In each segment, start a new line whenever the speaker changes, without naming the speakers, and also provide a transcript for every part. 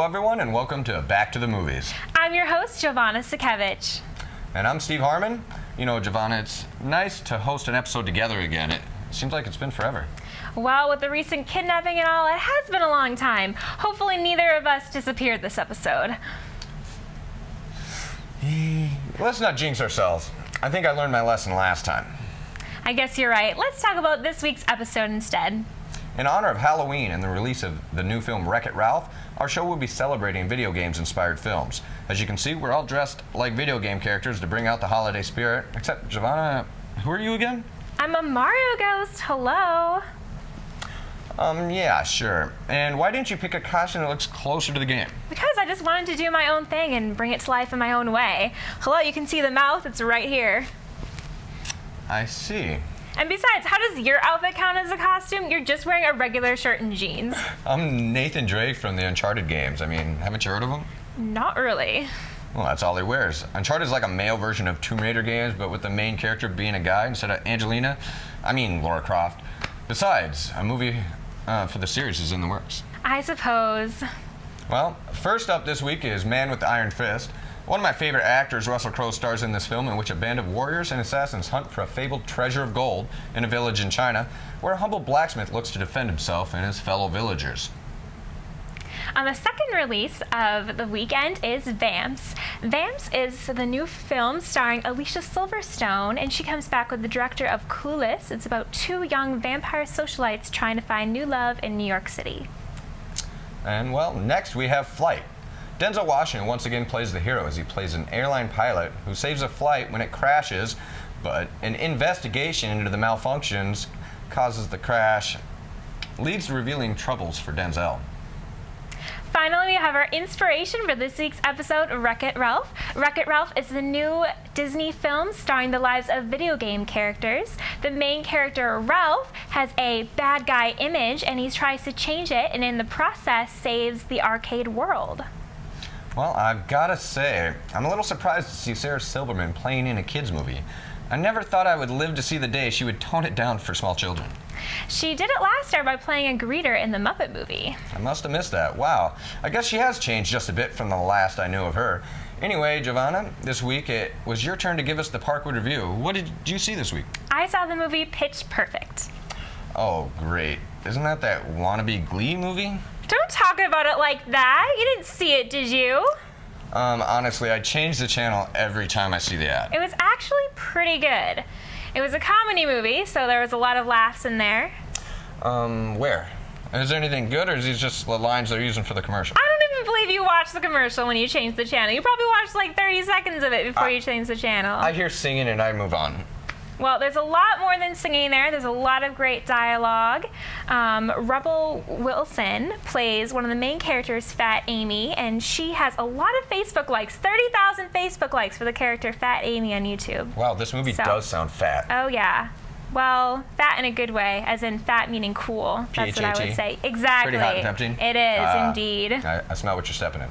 Hello, everyone, and welcome to Back to the Movies.
I'm your host, Giovanna Sakevich.
And I'm Steve Harmon. You know, Giovanna, it's nice to host an episode together again. It seems like it's been forever.
Well, with the recent kidnapping and all, it has been a long time. Hopefully neither of us disappeared this episode.
Let's not jinx ourselves. I think I learned my lesson last time.
I guess you're right. Let's talk about this week's episode instead.
In honor of Halloween and the release of the new film Wreck-It Ralph, our show will be celebrating video games-inspired films. As you can see, we're all dressed like video game characters to bring out the holiday spirit. Except, Giovanna, who are you again?
I'm a Mario ghost. Hello.
Yeah, sure. And why didn't you pick a costume that looks closer to the game?
Because I just wanted to do my own thing and bring it to life in my own way. Hello, you can see the mouth. It's right here.
I see.
And besides, how does your outfit count as a costume? You're just wearing a regular shirt and jeans.
I'm Nathan Drake from the Uncharted games. I mean, haven't you heard of him?
Not really.
Well, that's all he wears. Uncharted is like a male version of Tomb Raider games, but with the main character being a guy instead of Lara Croft. Besides, a movie for the series is in the works.
I suppose.
Well, first up this week is Man with the Iron Fist. One of my favorite actors, Russell Crowe, stars in this film in which a band of warriors and assassins hunt for a fabled treasure of gold in a village in China, where a humble blacksmith looks to defend himself and his fellow villagers.
The second release of the weekend is Vamps. Vamps is the new film starring Alicia Silverstone, and she comes back with the director of Clueless. It's about two young vampire socialites trying to find new love in New York City.
And, well, next we have Flight. Denzel Washington once again plays the hero as he plays an airline pilot who saves a flight when it crashes, but an investigation into the malfunctions causes the crash, leads to revealing troubles for Denzel.
Finally, we have our inspiration for this week's episode, Wreck-It Ralph. Wreck-It Ralph is the new Disney film starring the lives of video game characters. The main character, Ralph, has a bad guy image, and he tries to change it, and in the process saves the arcade world.
Well, I've got to say, I'm a little surprised to see Sarah Silverman playing in a kids' movie. I never thought I would live to see the day she would tone it down for small children.
She did it last year by playing a greeter in the Muppet movie.
I must have missed that. Wow. I guess she has changed just a bit from the last I knew of her. Anyway, Giovanna, this week it was your turn to give us the Parkwood review. What did you see this week?
I saw the movie Pitch Perfect.
Oh, great. Isn't that wannabe Glee movie?
Don't talk about it like that. You didn't see it, did you?
Honestly, I change the channel every time I see the ad.
It was actually pretty good. It was a comedy movie, so there was a lot of laughs in there.
Where? Is there anything good, or is these just the lines they're using for the commercial?
I don't even believe you watched the commercial when you changed the channel. You probably watched like 30 seconds of it before you changed the channel.
I hear singing and I move on.
Well, there's a lot more than singing there. There's a lot of great dialogue. Rebel Wilson plays one of the main characters, Fat Amy, and she has a lot of Facebook likes, 30,000 Facebook likes for the character Fat Amy on YouTube.
Wow, this movie does sound fat.
Oh, yeah. Well, fat in a good way, as in fat meaning cool. That's what I would say. Exactly.
Pretty hot and tempting.
It is, indeed.
I smell what you're stepping in.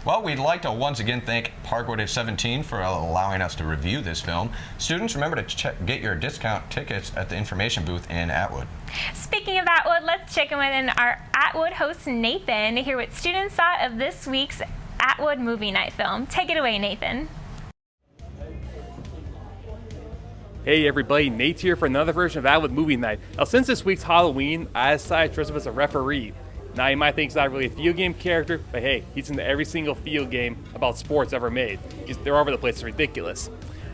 Well, we'd like to once again thank Parkwood 17 for allowing us to review this film. Students, remember to get your discount tickets at the information booth in Atwood.
Speaking of Atwood, let's check in with our Atwood host, Nathan, to hear what students thought of this week's Atwood movie night film. Take it away, Nathan.
Hey everybody, Nate here for another version of Atwood Movie Night. Now since this week's Halloween, I decided to dress up as a referee. Now you might think he's not really a video game character, but hey, he's in every single field game about sports ever made. They're all over the place, it's ridiculous.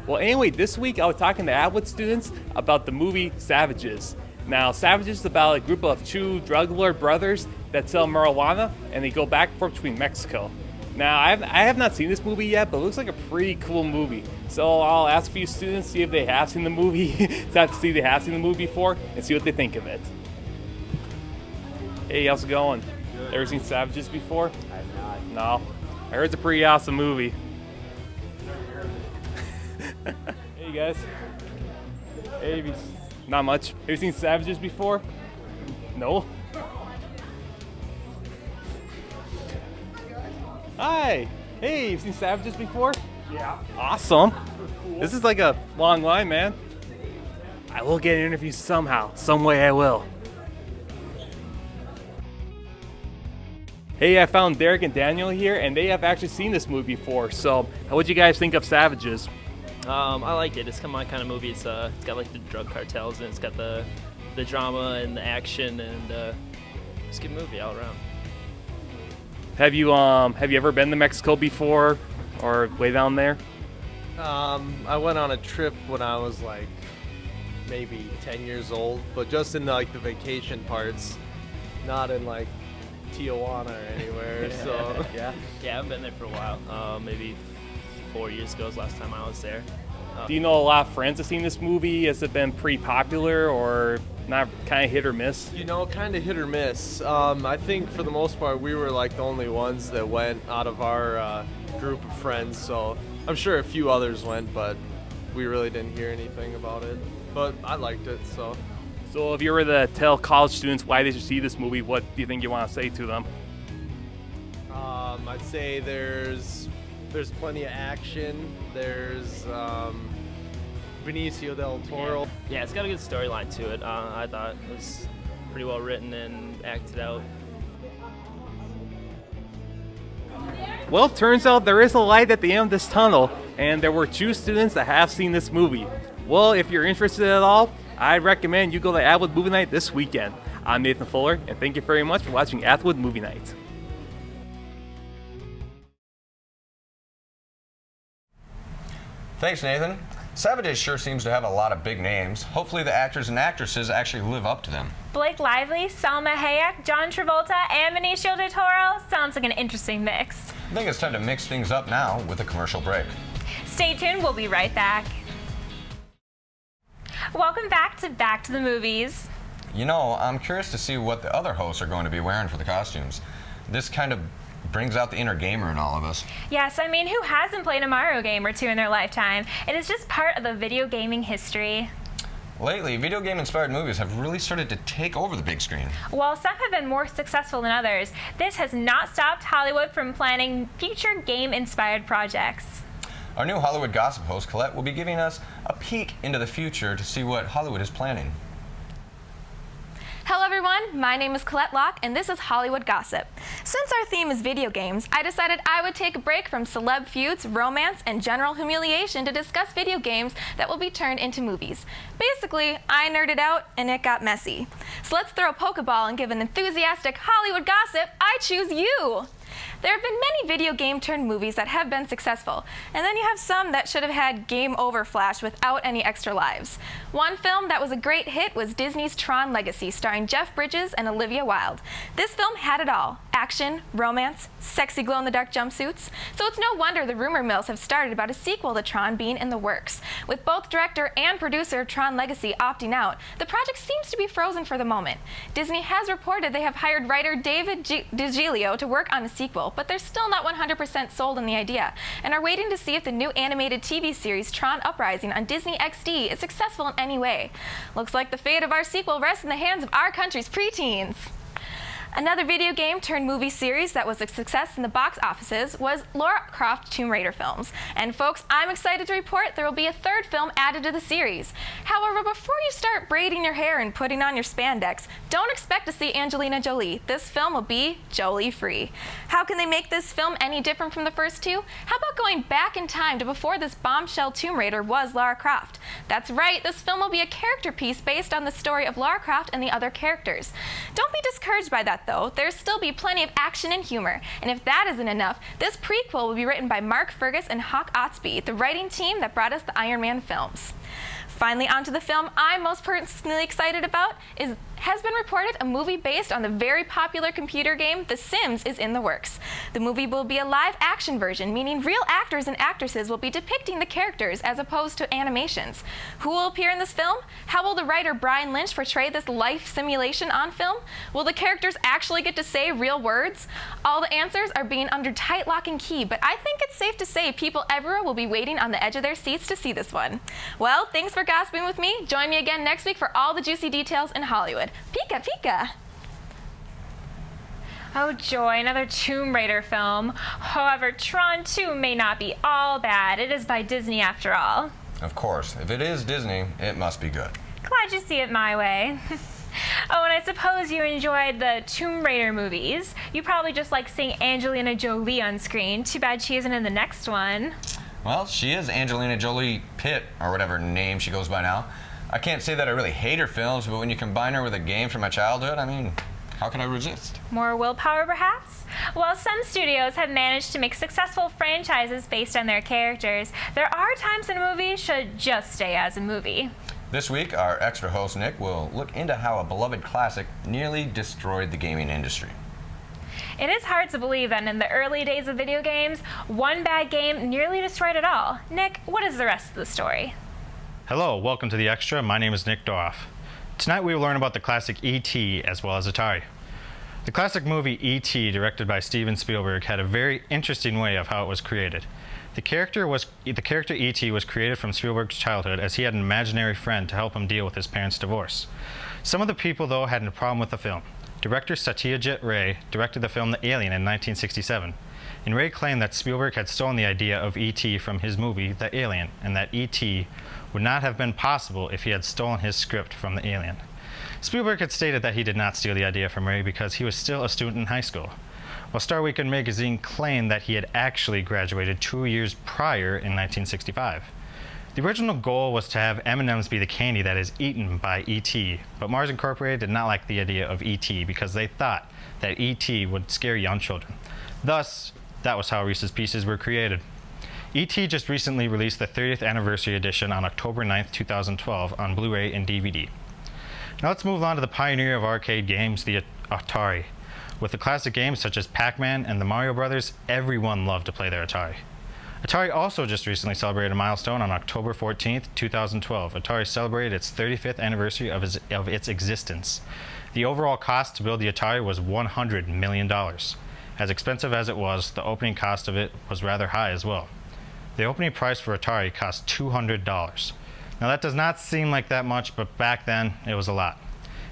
Well anyway, this week I was talking to Atwood students about the movie Savages. Now Savages is about a group of two drug lord brothers that sell marijuana, and they go back and forth between Mexico. Now, I have not seen this movie yet, but it looks like a pretty cool movie. So I'll ask a few students, see if they have seen the movie, to see if they have seen the movie before, and see what they think of it. Hey, how's it going? Good. Ever seen Savages before? I have not. No? I heard it's a pretty awesome movie. Hey, guys. Hey, not much. Have you seen Savages before? No? Hi. Hey, you've seen Savages before?
Yeah.
Awesome. Cool. This is like a long line, man. I will get an interview somehow. Some way I will. Hey, I found Derek and Daniel here, and they have actually seen this movie before. So, what do you guys think of Savages?
I liked it. It's kind of my kind of movie. It's got like the drug cartels, and it's got the drama and the action, and it's a good movie all around.
Have you ever been to Mexico before, or way down there?
I went on a trip when I was like maybe 10 years old, but just in like the vacation parts, not in like Tijuana or anywhere. So
Yeah, I've been there for a while. Maybe 4 years ago was the last time I was there.
Do you know a lot of friends have seen this movie? Has it been pretty popular or not, kind of hit or miss?
you know, kind of hit or miss. I think for the most part we were like the only ones that went out of our group of friends. So I'm sure a few others went, but we really didn't hear anything about it. But I liked it, so.
So if you were to tell college students why they should see this movie, what do you think you want to say to them?
I'd say there's plenty of action. There's Benicio del Toro.
Yeah, it's got a good storyline to it. I thought it was pretty well written and acted out.
Well, turns out there is a light at the end of this tunnel, and there were 2 students that have seen this movie. Well, if you're interested at all, I'd recommend you go to Atwood Movie Night this weekend. I'm Nathan Fuller, and thank you very much for watching Atwood Movie Night.
Thanks, Nathan. Savages sure seems to have a lot of big names. Hopefully the actors and actresses actually live up to them.
Blake Lively, Salma Hayek, John Travolta, and Benicio del Toro sounds like an interesting mix.
I think it's time to mix things up now with a commercial break.
Stay tuned, we'll be right back. Welcome back to the Movies.
You know, I'm curious to see what the other hosts are going to be wearing for the costumes. This kind of brings out the inner gamer in all of us.
Yes, I mean, who hasn't played a Mario game or 2 in their lifetime? It is just part of the video gaming history.
Lately, video game-inspired movies have really started to take over the big screen.
While some have been more successful than others, this has not stopped Hollywood from planning future game-inspired projects.
Our new Hollywood Gossip host, Colette, will be giving us a peek into the future to see what Hollywood is planning.
Hello everyone, my name is Colette Locke and this is Hollywood Gossip. Since our theme is video games, I decided I would take a break from celeb feuds, romance, and general humiliation to discuss video games that will be turned into movies. Basically, I nerded out and it got messy. So let's throw a Pokeball and give an enthusiastic Hollywood Gossip, I choose you! There have been many video game turned movies that have been successful, and then you have some that should have had game over flash without any extra lives. One film that was a great hit was Disney's Tron Legacy, starring Jeff Bridges and Olivia Wilde. This film had it all: action, romance, sexy glow-in-the-dark jumpsuits. So it's no wonder the rumor mills have started about a sequel to Tron being in the works. With both director and producer of Tron Legacy opting out, the project seems to be frozen for the moment. Disney has reported they have hired writer David DiGilio to work on a sequel, but they're still not 100% sold on the idea, and are waiting to see if the new animated TV series Tron Uprising on Disney XD is successful in any way. Looks like the fate of our sequel rests in the hands of our country's preteens. Another video game turned movie series that was a success in the box offices was Lara Croft Tomb Raider films. And folks, I'm excited to report there will be a 3rd film added to the series. However, before you start braiding your hair and putting on your spandex, don't expect to see Angelina Jolie. This film will be Jolie-free. How can they make this film any different from the first 2? How about going back in time to before this bombshell Tomb Raider was Lara Croft? That's right, this film will be a character piece based on the story of Lara Croft and the other characters. Don't be discouraged by that though, there'll still be plenty of action and humor. And if that isn't enough, this prequel will be written by Mark Fergus and Hawk Otsby, the writing team that brought us the Iron Man films. Finally, onto the film I'm most personally excited about has been reported a movie based on the very popular computer game The Sims is in the works. The movie will be a live action version, meaning real actors and actresses will be depicting the characters as opposed to animations. Who will appear in this film? How will the writer Brian Lynch portray this life simulation on film? Will the characters actually get to say real words? All the answers are being under tight lock and key, but I think it's safe to say people everywhere will be waiting on the edge of their seats to see this one. Well, thanks for gossiping with me. Join me again next week for all the juicy details in Hollywood. Pika pika!
Oh joy, another Tomb Raider film. However, Tron 2 may not be all bad. It is by Disney after all.
Of course, if it is Disney, it must be good.
Glad you see it my way. Oh, and I suppose you enjoyed the Tomb Raider movies. You probably just like seeing Angelina Jolie on screen. Too bad she isn't in the next one.
Well, she is Angelina Jolie Pitt, or whatever name she goes by now. I can't say that I really hate her films, but when you combine her with a game from my childhood, I mean, how can I resist?
More willpower, perhaps? While some studios have managed to make successful franchises based on their characters, there are times when a movie should just stay as a movie.
This week, our extra host, Nick, will look into how a beloved classic nearly destroyed the gaming industry.
It is hard to believe that in the early days of video games, one bad game nearly destroyed it all. Nick, what is the rest of the story?
Hello, welcome to The Extra. My name is Nick Dorff. Tonight we will learn about the classic E.T. as well as Atari. The classic movie E.T., directed by Steven Spielberg, had a very interesting way of how it was created. The character E.T. was created from Spielberg's childhood as he had an imaginary friend to help him deal with his parents' divorce. Some of the people, though, had a problem with the film. Director Satyajit Ray directed the film The Alien in 1967, and Ray claimed that Spielberg had stolen the idea of E.T. from his movie The Alien, and that E.T. would not have been possible if he had stolen his script from The Alien. Spielberg had stated that he did not steal the idea from Ray because he was still a student in high school, while Star Weekend magazine claimed that he had actually graduated 2 years prior in 1965. The original goal was to have M&M's be the candy that is eaten by E.T., but Mars Incorporated did not like the idea of E.T. because they thought that E.T. would scare young children. Thus, that was how Reese's Pieces were created. E.T. just recently released the 30th anniversary edition on October 9th, 2012 on Blu-ray and DVD. Now let's move on to the pioneer of arcade games, the Atari. With the classic games such as Pac-Man and the Mario Brothers, everyone loved to play their Atari. Atari also just recently celebrated a milestone on October 14th, 2012. Atari celebrated its 35th anniversary of its existence. The overall cost to build the Atari was $100 million. As expensive as it was, the opening cost of it was rather high as well. The opening price for Atari cost $200. Now that does not seem like that much, but back then it was a lot.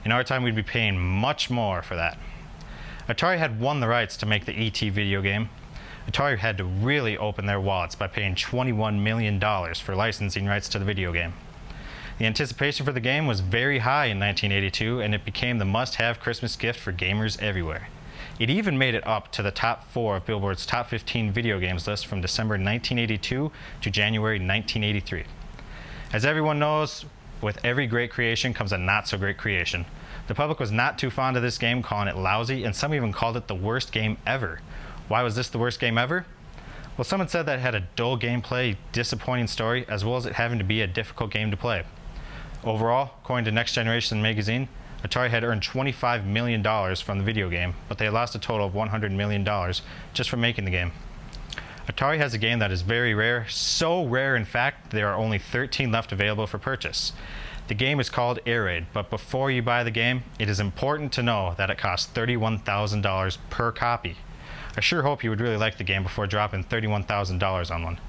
In our time, we'd be paying much more for that. Atari had won the rights to make the E.T. video game. Atari had to really open their wallets by paying $21 million for licensing rights to the video game. The anticipation for the game was very high in 1982, and it became the must-have Christmas gift for gamers everywhere. It even made it up to the top 4 of Billboard's top 15 video games list from December 1982 to January 1983. As everyone knows, with every great creation comes a not-so-great creation. The public was not too fond of this game, calling it lousy, and some even called it the worst game ever. Why was this the worst game ever? Well, someone said that it had a dull gameplay, disappointing story, as well as it having to be a difficult game to play. Overall, according to Next Generation magazine, Atari had earned $25 million from the video game, but they lost a total of $100 million just from making the game. Atari has a game that is very rare, so rare in fact there are only 13 left available for purchase. The game is called Air Raid, but before you buy the game, it is important to know that it costs $31,000 per copy. I sure hope you would really like the game before dropping $31,000 on one.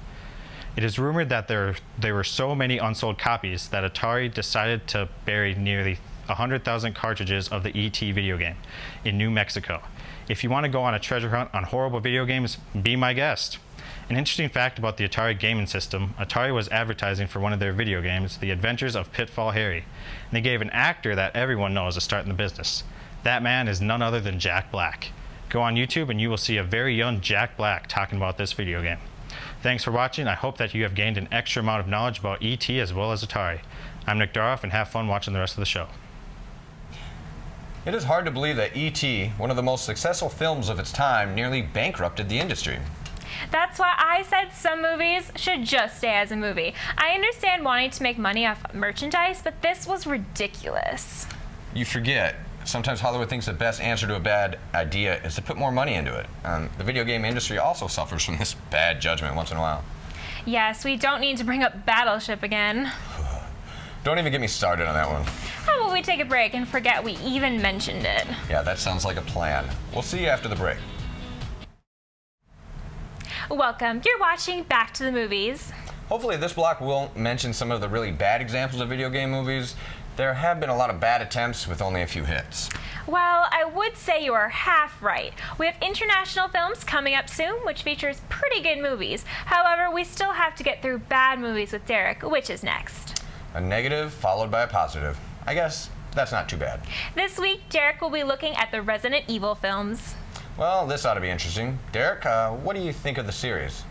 It is rumored that there were so many unsold copies that Atari decided to bury nearly 100,000 cartridges of the E.T. video game in New Mexico. If you want to go on a treasure hunt on horrible video games, be my guest. An interesting fact about the Atari gaming system, Atari was advertising for one of their video games, The Adventures of Pitfall Harry, and they gave an actor that everyone knows a start in the business. That man is none other than Jack Black. Go on YouTube and you will see a very young Jack Black talking about this video game. Thanks for watching. I hope that you have gained an extra amount of knowledge about E.T. as well as Atari. I'm Nick Dorff, and have fun watching the rest of the show.
It is hard to believe that E.T., one of the most successful films of its time, nearly bankrupted the industry.
That's why I said some movies should just stay as a movie. I understand wanting to make money off merchandise, but this was ridiculous.
You forget, sometimes Hollywood thinks the best answer to a bad idea is to put more money into it. The video game industry also suffers from this bad judgment once in a while.
Yes, we don't need to bring up Battleship again.
Don't even get me started on that one.
How about we take a break and forget we even mentioned it?
Yeah, that sounds like a plan. We'll see you after the break.
Welcome. You're watching Back to the Movies.
Hopefully this block won't mention some of the really bad examples of video game movies. There have been a lot of bad attempts with only a few hits.
Well, I would say you are half right. We have international films coming up soon, which features pretty good movies. However, we still have to get through bad movies with Derek, which is next.
A negative followed by a positive. I guess That's not too bad.
This week, Derek will be looking at the Resident Evil films.
Well, this ought to be interesting. Derek, what do you think of the series?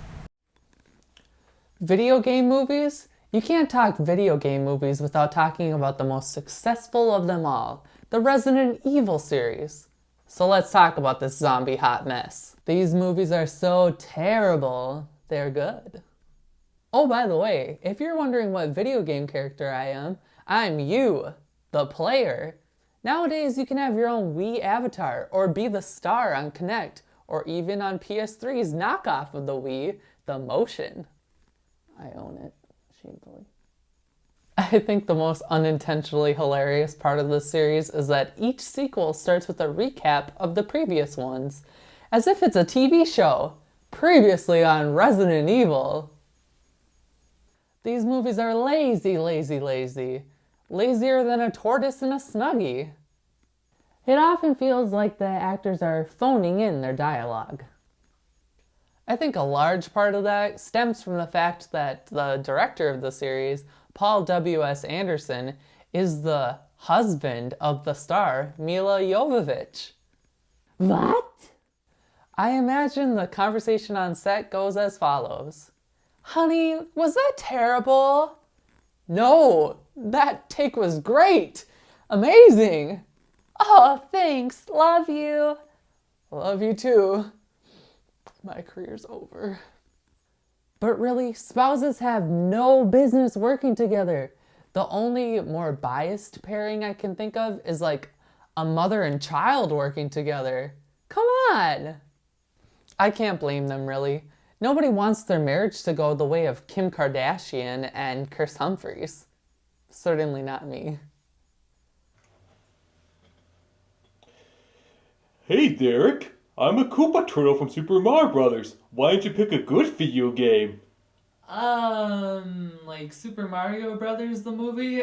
Video game movies? You can't talk video game movies without talking about the most successful of them all, the Resident Evil series. So let's talk about this zombie hot mess. These movies are so terrible, they're good. Oh, by the way, if you're wondering what video game character I am, I'm you, the player. Nowadays, you can have your own Wii avatar, or be the star on Kinect, or even on PS3's knockoff of the Wii, the Motion. I own it, shamefully. I think the most unintentionally hilarious part of this series is that each sequel starts with a recap of the previous ones, as if it's a TV show, previously on Resident Evil. These movies are lazy, lazy, lazy. Lazier than a tortoise in a Snuggie. It often feels like the actors are phoning in their dialogue. I think a large part of that stems from the fact that the director of the series, Paul W.S. Anderson, is the husband of the star, Mila Jovovich. What? I imagine the conversation on set goes as follows. Honey, was that terrible? No, that take was great. Amazing. Oh, thanks. Love you. Love you too. My career's over. But really, spouses have no business working together. The only more biased pairing I can think of is like a mother and child working together. Come on. I can't blame them, really. Nobody wants their marriage to go the way of Kim Kardashian and Chris Humphries. Certainly not me.
Hey Derek, I'm a Koopa Turtle from Super Mario Brothers. Why don't you pick a good video game?
Like Super Mario Brothers, the movie?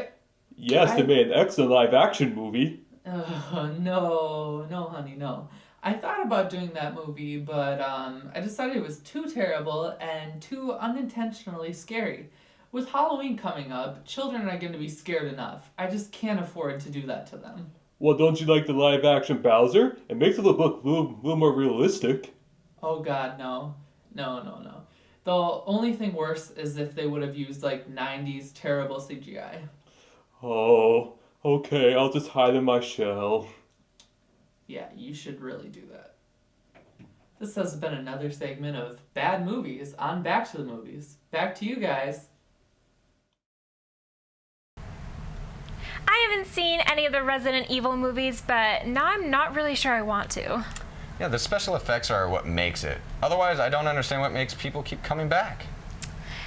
Yes, they made an excellent live-action movie.
No, honey, no. I thought about doing that movie, but I decided it was too terrible and too unintentionally scary. With Halloween coming up, children are going to be scared enough. I just can't afford to do that to them.
Well, don't you like the live-action Bowser? It makes it look a little more realistic.
Oh god, no. No. The only thing worse is if they would have used like 90s terrible CGI.
Oh, okay, I'll just hide in my shell.
Yeah, you should really do that. This has been another segment of Bad Movies on Back to the Movies. Back to you guys.
I haven't seen any of the Resident Evil movies, but now I'm not really sure I want to.
Yeah, the special effects are what makes it. Otherwise, I don't understand what makes people keep coming back.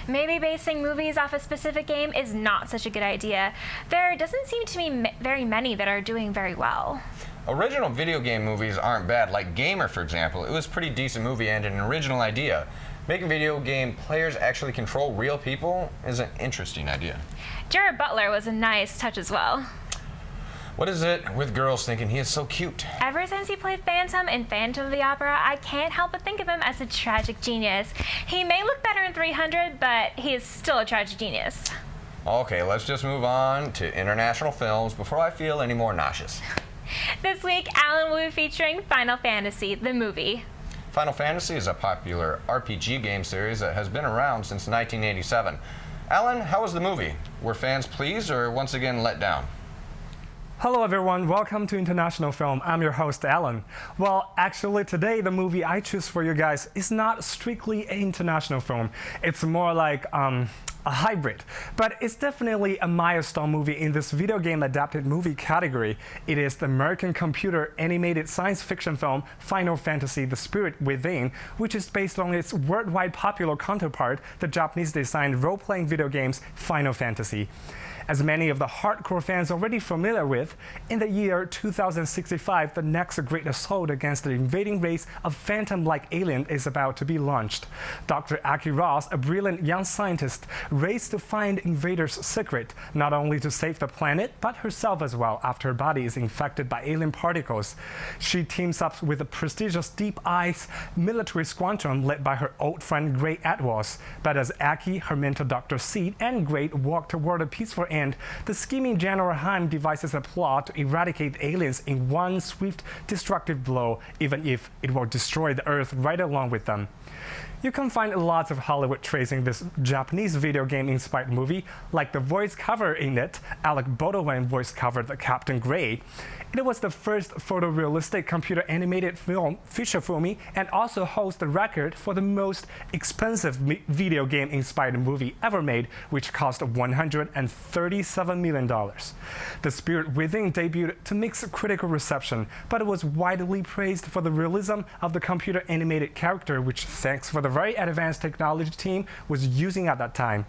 Maybe basing movies off a specific game is not such a good idea. There doesn't seem to be very many that are doing very well.
Original video game movies aren't bad, like Gamer, for example. It was a pretty decent movie and an original idea. Making video game players actually control real people is an interesting idea.
Jared Butler was a nice touch as well.
What is it with girls thinking he is so cute?
Ever since he played Phantom in Phantom of the Opera, I can't help but think of him as a tragic genius. He may look better in 300, but he is still a tragic genius.
Okay, let's just move on to international films before I feel any more nauseous.
This week, Alan will be featuring Final Fantasy, the movie.
Final Fantasy is a popular RPG game series that has been around since 1987. Alan, how was the movie? Were fans pleased or once again let down?
Hello everyone, welcome to International Film. I'm your host, Alan. Well, actually today the movie I choose for you guys is not strictly an international film. It's more like a hybrid, but it's definitely a milestone movie in this video game adapted movie category. It is the American computer animated science fiction film Final Fantasy: The Spirit Within, which is based on its worldwide popular counterpart, the Japanese designed role-playing video games Final Fantasy. As many of the hardcore fans already familiar with, in the year 2065, the next great assault against the invading race of phantom-like alien is about to be launched. Dr. Aki Ross, a brilliant young scientist, raced to find invaders' secret, not only to save the planet, but herself as well after her body is infected by alien particles. She teams up with the prestigious Deep Eyes military squadron led by her old friend Gray Atwas. But as Aki, her mentor Dr. Seed, and Gray walk toward a peaceful end, the scheming General Han devises a plot to eradicate aliens in one swift, destructive blow, even if it will destroy the Earth right along with them. You can find lots of Hollywood traits in this Japanese video game-inspired movie, like the voice cover in it. Alec Baldwin voice covered the Captain Gray. It was the first photorealistic computer-animated feature film and also holds the record for the most expensive video game-inspired movie ever made, which cost $137 million. The Spirit Within debuted to mixed critical reception, but it was widely praised for the realism of the computer-animated character, which, thanks for the very advanced technology team was using at that time.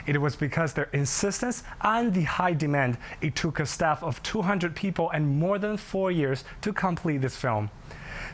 It was because their insistence and the high demand, it took a staff of 200 people and more than 4 years to complete this film.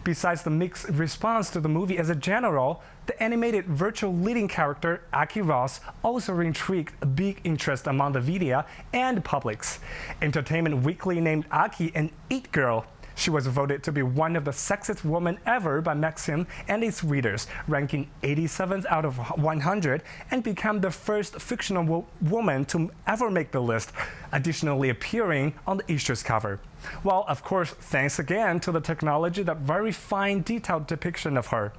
Besides the mixed response to the movie as a general, the animated virtual leading character, Aki Ross, also intrigued a big interest among the media and publics. Entertainment Weekly named Aki an It Girl. She was voted to be one of the sexiest women ever by Maxim and its readers, ranking 87th out of 100, and became the first fictional woman to ever make the list, additionally appearing on the issue's cover. Well, of course, thanks again to the technology, that very fine, detailed depiction of her.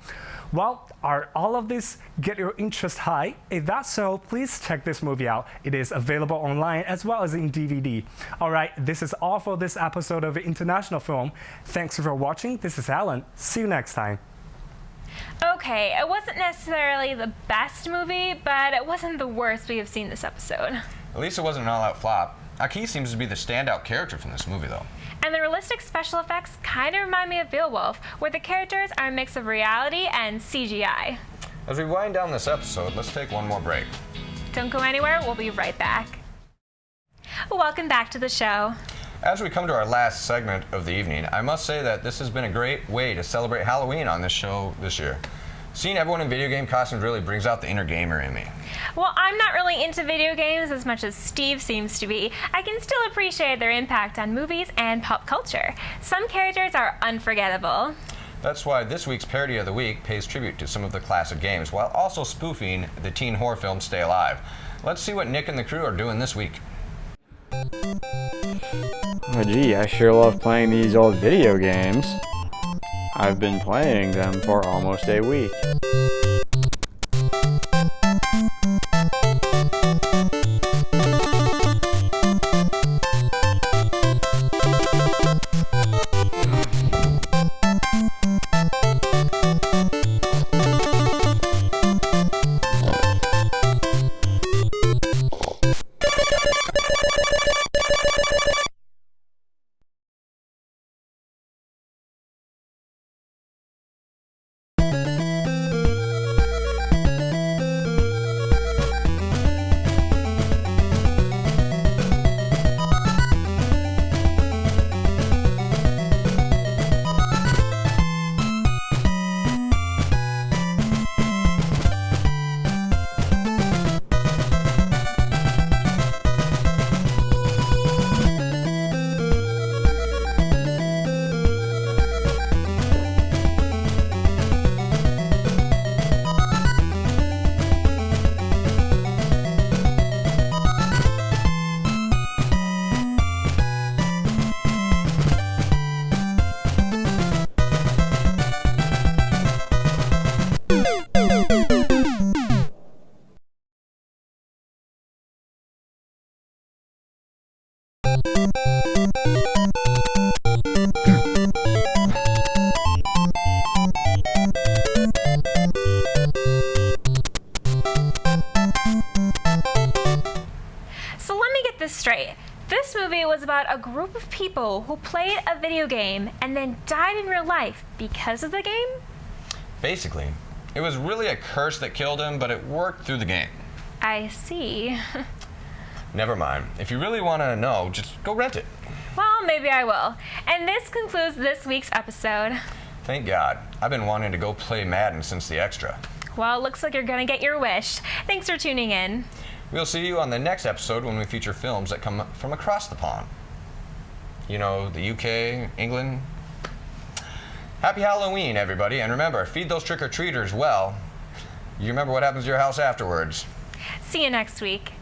Well, are all of this get your interest high? If that's so, please check this movie out. It is available online as well as in DVD. All right, this is all for this episode of International Film. Thanks for watching. This is Alan. See you next time.
Okay, it wasn't necessarily the best movie, but it wasn't the worst we have seen this episode.
At least it wasn't an all-out flop. Aki seems to be the standout character from this movie, though.
And the realistic special effects kind of remind me of Beowulf, where the characters are a mix of reality and CGI.
As we wind down this episode, let's take one more break.
Don't go anywhere, we'll be right back. Welcome back to the show.
As we come to our last segment of the evening, I must say that this has been a great way to celebrate Halloween on this show this year. Seeing everyone in video game costumes really brings out the inner gamer in me.
Well, I'm not really into video games as much as Steve seems to be. I can still appreciate their impact on movies and pop culture. Some characters are unforgettable.
That's why this week's Parody of the Week pays tribute to some of the classic games, while also spoofing the teen horror film Stay Alive. Let's see what Nick and the crew are doing this week.
Oh gee, I sure love playing these old video games. I've been playing them for almost a week.
So let me get this straight. This movie was about a group of people who played a video game and then died in real life because of the game?
Basically, it was really a curse that killed him, but it worked through the game.
I see.
Never mind. If you really want to know, just go rent it.
Well, maybe I will. And this concludes this week's episode.
Thank God. I've been wanting to go play Madden since the Extra.
Well, it looks like you're gonna get your wish. Thanks for tuning in.
We'll see you on the next episode when we feature films that come from across the pond. You know, the UK, England. Happy Halloween, everybody. And remember, feed those trick-or-treaters well. You remember what happens to your house afterwards.
See you next week.